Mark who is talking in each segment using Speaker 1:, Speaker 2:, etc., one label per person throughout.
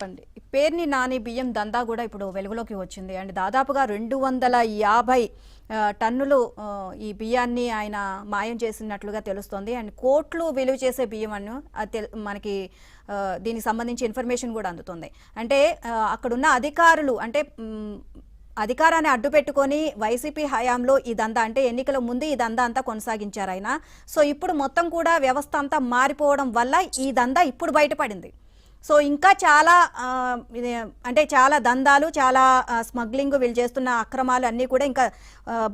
Speaker 1: చెప్పండి. పేర్ని నాని బియ్యం దందా కూడా ఇప్పుడు వెలుగులోకి వచ్చింది. అండ్ దాదాపుగా 250 టన్నులు ఈ బియ్యాన్ని ఆయన మాయం చేసినట్లుగా తెలుస్తోంది. అండ్ కోట్లు విలువ చేసే బియ్యం అను మనకి దీనికి సంబంధించి ఇన్ఫర్మేషన్ కూడా అందుతుంది. అంటే అక్కడున్న అధికారులు అంటే అధికారాన్ని అడ్డు పెట్టుకొని వైసీపీ హయాంలో ఈ దందా అంటే ఎన్నికల ముందు ఈ దందా అంతా కొనసాగించారు ఆయన. సో ఇప్పుడు మొత్తం కూడా వ్యవస్థ అంతా మారిపోవడం వల్ల ఈ దందా ఇప్పుడు బయటపడింది. సో ఇంకా చాలా అంటే చాలా దందాలు, చాలా స్మగ్లింగ్, వీళ్ళు చేస్తున్న అక్రమాలు అన్నీ కూడా ఇంకా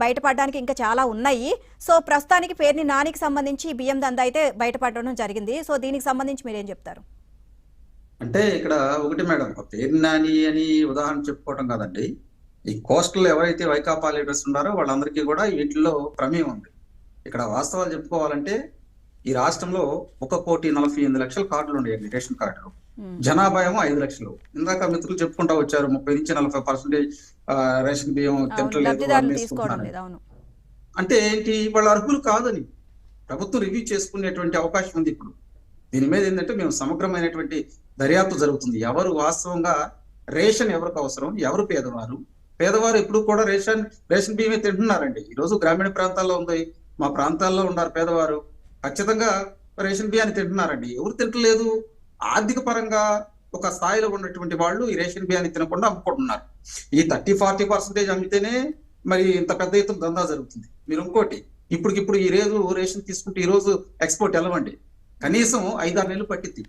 Speaker 1: బయటపడడానికి ఇంకా చాలా ఉన్నాయి. సో ప్రస్తుతానికి పేర్ని నానికి సంబంధించి బియ్యం దందా అయితే బయటపడడం జరిగింది. సో దీనికి సంబంధించి మీరేం చెప్తారు?
Speaker 2: అంటే ఇక్కడ ఒకటి మేడం, పేర్ని నాని అని ఉదాహరణ చెప్పుకోవటం కాదండి. ఈ కోస్టల్ ఎవరైతే వైకాపా లీడర్స్ ఉన్నారో వాళ్ళందరికీ కూడా వీటిల్లో ప్రమేయం ఉంది. ఇక్కడ వాస్తవాలు చెప్పుకోవాలంటే ఈ రాష్ట్రంలో 1,48,00,000 కార్డులు ఉండేయండి, రేషన్ కార్డులు. జనాభా ఏమో 5 లక్షలు. ఇందాక మిత్రులు చెప్పుకుంటా వచ్చారు 30 నుంచి 40% రేషన్ బియ్యం తింటలేదు. అంటే ఏంటి, వాళ్ళ అర్హులు కాదని ప్రభుత్వం రివ్యూ చేసుకునేటువంటి అవకాశం ఉంది. ఇప్పుడు దీని మీద ఏంటంటే మేము సమగ్రమైనటువంటి దర్యాప్తు జరుగుతుంది. ఎవరు వాస్తవంగా రేషన్ ఎవరికి అవసరం, ఎవరు పేదవారు ఎప్పుడు కూడా రేషన్ బియ్యమే తింటున్నారండి. ఈ రోజు గ్రామీణ ప్రాంతాల్లో ఉంది, మా ప్రాంతాల్లో ఉన్నారు పేదవారు, ఖచ్చితంగా రేషన్ బియ్యాన్ని తింటున్నారండి. ఎవరు తింటలేదు, ఆర్థిక పరంగా ఒక స్థాయిలో ఉన్నటువంటి వాళ్ళు ఈ రేషన్ బియ్యాన్ని తినకుండా అమ్ముకుంటున్నారు. ఈ 30-40% అమ్మితేనే మరి ఇంత పెద్ద ఎత్తున దందా జరుగుతుంది. మీరు ఇంకోటి, ఇప్పుడు ఈ రోజు రేషన్ తీసుకుంటే ఈ రోజు ఎక్స్పోర్ట్ వెళ్ళవండి, కనీసం 5-6 నెలలు పట్టింది.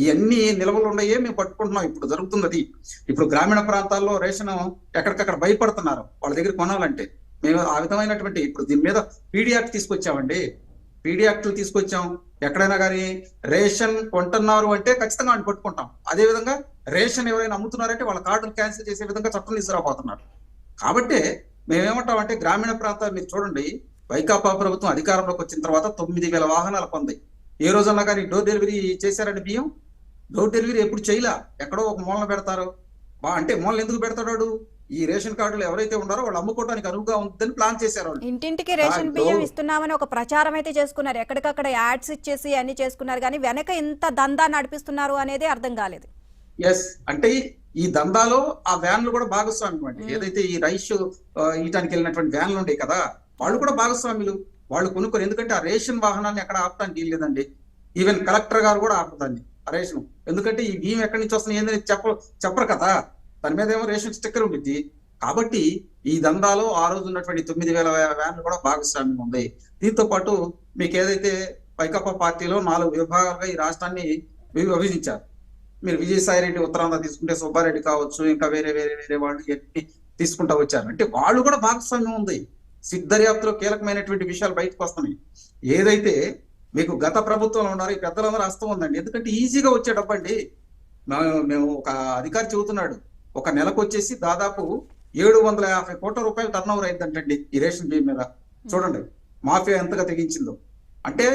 Speaker 2: ఇవన్నీ నిల్వలు ఉన్నాయే మేము పట్టుకుంటున్నాం. ఇప్పుడు జరుగుతున్నది, ఇప్పుడు గ్రామీణ ప్రాంతాల్లో రేషన్ ఎక్కడికక్కడ భయపడుతున్నారు వాళ్ళ దగ్గర కొనాలంటే. మేము ఆ విధమైనటువంటి ఇప్పుడు దీని మీద పీడీ యాక్ట్ తీసుకొచ్చామండి. పీడీ యాక్ట్లు తీసుకొచ్చాం. ఎక్కడైనా కానీ రేషన్ కొంటున్నారు అంటే ఖచ్చితంగా వాడిని పట్టుకుంటాం. అదే విధంగా రేషన్ ఎవరైనా అమ్ముతున్నారంటే వాళ్ళ కార్డులు క్యాన్సిల్ చేసే విధంగా చట్టం తీసుకురాబోతున్నారు. కాబట్టి మేమేమంటామంటే గ్రామీణ ప్రాంతాలు మీరు చూడండి, వైకాపా ప్రభుత్వం అధికారంలోకి వచ్చిన తర్వాత 9,000 వాహనాలు పొందాయి. ఏ రోజన్నా కానీ డోర్ డెలివరీ చేశారండి బియ్యం? డోర్ డెలివరీ ఎప్పుడు చేయలా. ఎక్కడో ఒక మూలన పెడతారు. అంటే మూలన ఎందుకు పెడతాడు? ఈ రేషన్ కార్డులు ఎవరైతే ఉన్నారో వాళ్ళు అమ్ముకోవడానికి అనువుగా ఉంటుందని ప్లాన్ చేశారు.
Speaker 1: ఇంటింటికి రేషన్ బియ్యం ఇస్తున్నామని ఒక ప్రచారం అయితే చేసుకున్నారు, ఎక్కడికక్కడ యాడ్స్ ఇచ్చేసి అన్ని చేసుకున్నారు, కానీ వెనక ఇంత దందా నడిపిస్తున్నారు అనేది అర్థం కాలేదు.
Speaker 2: ఎస్, అంటే ఈ దందాలో ఆ వ్యాన్లు కూడా భాగస్వామ్యం అండి. ఏదైతే ఈ రైస్ ఇయటానికి వెళ్ళినటువంటి వ్యాన్లు ఉంటాయి కదా, వాళ్ళు కూడా భాగస్వాములు. వాళ్ళు కొనుక్కొని, ఎందుకంటే ఆ రేషన్ వాహనాన్ని ఎక్కడ ఆపడానికి లేదండి. ఈవెన్ కలెక్టర్ గారు కూడా ఆపుతాన్ని ఆ రేషన్. ఎందుకంటే ఈ బియ్యం ఎక్కడి నుంచి వస్తుంది ఏందని చెప్పరు కదా, దాని మీద ఏమో రేషన్ స్టిక్కర్ ఉంటుంది. కాబట్టి ఈ దందాలో ఆ రోజు ఉన్నటువంటి 9,000 వ్యాన్లు కూడా భాగస్వామ్యం ఉంది. దీంతో పాటు మీకు ఏదైతే వైకాపా పార్టీలో 4 విభాగాలుగా ఈ రాష్ట్రాన్ని విభజించారు. మీరు విజయసాయి రెడ్డి ఉత్తరాంధ్ర తీసుకుంటే, సుబ్బారెడ్డి కావచ్చు, ఇంకా వేరే వాళ్ళు ఎన్ని తీసుకుంటా వచ్చారు. అంటే వాళ్ళు కూడా భాగస్వామ్యం ఉంది. దర్యాప్తులో కీలకమైనటువంటి విషయాలు బయటకు వస్తున్నాయి. ఏదైతే మీకు గత ప్రభుత్వంలో ఉన్నారు ఈ పెద్దలందరూ హస్తం ఉందండి. ఎందుకంటే ఈజీగా వచ్చే డబ్బండి. మేము ఒక అధికారి చెబుతున్నాడు, ఒక నెలకు వచ్చేసి దాదాపు 750 కోట్ల రూపాయలు టర్న్ ఓవర్ అయిందంటండి ఈ రేషన్ బియ్యం మీద. చూడండి మాఫియా ఎంతగా తెగించిందో. అంటే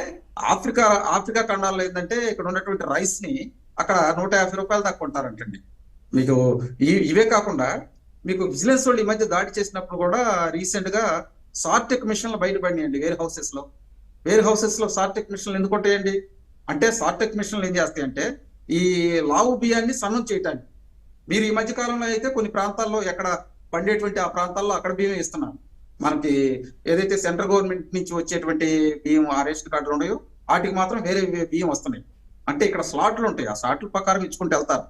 Speaker 2: ఆఫ్రికా ఖండాల్లో ఏంటంటే ఇక్కడ ఉన్నటువంటి రైస్ ని అక్కడ 150 రూపాయలు దాకా కొంటారంటండి. మీకు ఇవే కాకుండా మీకు విజిలెన్స్ వాళ్ళు ఈ మధ్య దాడి చేసినప్పుడు కూడా రీసెంట్ గా సార్టెక్ మిషన్లు బయటపడినాయండి. వేర్ హౌసెస్ లో సార్టెక్ మిషన్లు ఎందుకు ఉంటాయండి అంటే, సార్టెక్ మిషన్లు ఏం చేస్తాయి అంటే ఈ లావు బియ్యాన్ని సన్నం చేయటానికి. మీరు ఈ మధ్య కాలంలో అయితే కొన్ని ప్రాంతాల్లో ఎక్కడ పండేటువంటి ఆ ప్రాంతాల్లో అక్కడ బియ్యం ఇస్తున్నారు. మనకి ఏదైతే సెంట్రల్ గవర్నమెంట్ నుంచి వచ్చేటువంటి బియ్యం ఆ రేషన్ కార్డులు ఉన్నాయో వాటికి మాత్రం వేరే బియ్యం వస్తున్నాయి. అంటే ఇక్కడ స్లాట్లు ఉంటాయి, ఆ స్లాట్ల ప్రకారం ఇచ్చుకుంటూ వెళ్తారు.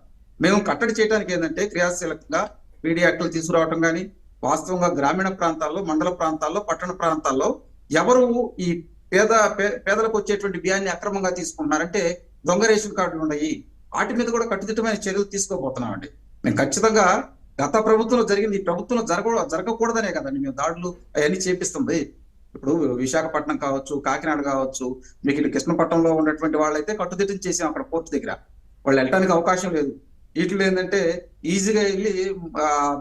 Speaker 2: మేము కట్టడి చేయడానికి ఏంటంటే క్రియాశీలకంగా పీడీ యాక్టులు తీసుకురావటం కానీ, వాస్తవంగా గ్రామీణ ప్రాంతాల్లో, మండల ప్రాంతాల్లో, పట్టణ ప్రాంతాల్లో ఎవరు ఈ పేదలకు వచ్చేటువంటి బియ్యాన్ని అక్రమంగా తీసుకుంటున్నారంటే దొంగ రేషన్ కార్డులు ఉన్నాయి. వాటి మీద కూడా కట్టుదిట్టమైన చర్యలు తీసుకోబోతున్నామండి. మేము ఖచ్చితంగా గత ప్రభుత్వంలో జరిగింది ఈ ప్రభుత్వంలో జరగకూడదనే కదండి మేము దాడులు అవన్నీ చేపిస్తుంది. ఇప్పుడు విశాఖపట్నం కావచ్చు, కాకినాడ కావచ్చు, మీకు ఇటు కృష్ణపట్నంలో ఉన్నటువంటి వాళ్ళైతే కట్టుదిట్టం చేసాం. అక్కడ పోర్టు దగ్గర వాళ్ళు వెళ్ళడానికి అవకాశం లేదు. వీటిలో ఏంటంటే ఈజీగా వెళ్ళి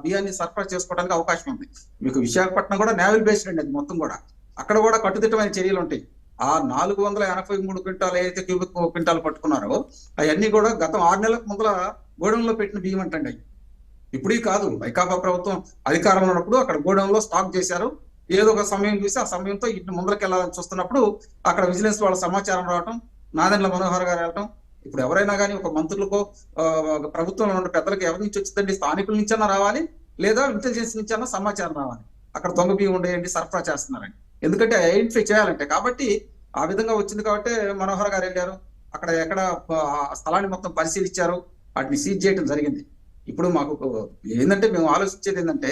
Speaker 2: బియ్యాన్ని సరఫరా చేసుకోవడానికి అవకాశం ఉంది. మీకు విశాఖపట్నం కూడా నేవల్ బేస్డ్ అండి, అది మొత్తం కూడా. అక్కడ కూడా కట్టుదిట్టమైన చర్యలు ఉంటాయి. ఆ 483 క్వింటాలు ఏదైతే క్యూబిక్ క్వింటాలు పట్టుకున్నారో అవన్నీ కూడా గతం 6 నెలలకు ముందర గోడౌన్లో పెట్టిన బియ్యం అంటండి. ఇప్పుడు కాదు, వైకాపా ప్రభుత్వం అధికారంలో ఉన్నప్పుడు అక్కడ గోడౌన్లో స్టాక్ చేశారు. ఏదో ఒక సమయం చూసి ఆ సమయంతో ఇటు ముందరకి వెళ్ళాలని చూస్తున్నప్పుడు అక్కడ విజిలెన్స్ వాళ్ళ సమాచారం రావటం, నాదెండ్ల మనోహర్ గారు వెళ్ళటం, ఇప్పుడు ఎవరైనా కానీ ఒక మంత్రులకో ఒక ప్రభుత్వంలో ఉన్న పెద్దలకు ఎవరి నుంచి వచ్చిందండి? స్థానికుల నుంచైనా రావాలి, లేదా ఇంటెలిజెన్స్ నుంచైనా సమాచారం రావాలి. అక్కడ దొంగ బియ్యం ఉండేయండి, సరఫరా చేస్తున్నారండి. ఎందుకంటే ఐడెంటిఫై చేయాలంటే. కాబట్టి ఆ విధంగా వచ్చింది కాబట్టి మనోహర్ గారు వెళ్ళారు, అక్కడ ఎక్కడ ఆ స్థలాన్ని మొత్తం పరిశీలించారు, వాటిని సీజ్ చేయడం జరిగింది. ఇప్పుడు మాకు ఏంటంటే మేము ఆలోచించేది ఏంటంటే,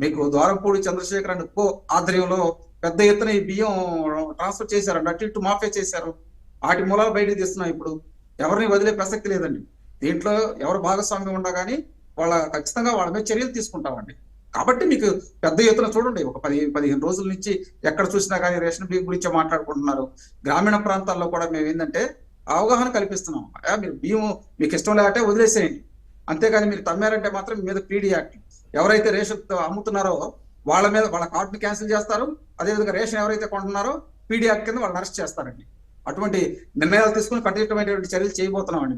Speaker 2: మీకు ద్వారంపూడి చంద్రశేఖర్ అండ్ కో ఆధ్వర్యంలో పెద్ద ఎత్తున ఈ బియ్యం ట్రాన్స్ఫర్ చేశారండి, అటు ఇటు మాఫే చేశారు. వాటి మూలాలు బయటకు తీస్తున్నాం. ఇప్పుడు ఎవరిని వదిలే ప్రసక్తి లేదండి. దీంట్లో ఎవరు భాగస్వామ్యం ఉన్నా కానీ ఖచ్చితంగా వాళ్ళ మీద చర్యలు తీసుకుంటామండి. కాబట్టి మీకు పెద్ద ఎత్తున చూడండి, ఒక 15 రోజుల నుంచి ఎక్కడ చూసినా కానీ రేషన్ బియ్యం గురించి మాట్లాడుకుంటున్నారు. గ్రామీణ ప్రాంతాల్లో కూడా మేము ఏంటంటే అవగాహన కల్పిస్తున్నాం. మీరు బియ్యం మీకు ఇష్టం లేకపోతే వదిలేసేయండి, అంతేగాని మీరు తమ్మారంటే మాత్రం మీ మీద పీడీ యాక్ట్, ఎవరైతే రేషన్ అమ్ముతున్నారో వాళ్ళ మీద వాళ్ళ కార్డుని క్యాన్సిల్ చేస్తారు. అదేవిధంగా రేషన్ ఎవరైతే కొంటున్నారో పీడీ యాక్ట్ కింద వాళ్ళని అరెస్ట్ చేస్తారండి. అటువంటి నిర్ణయాలు తీసుకుని కఠినమైనటువంటి చర్యలు చేయబోతున్నామండి.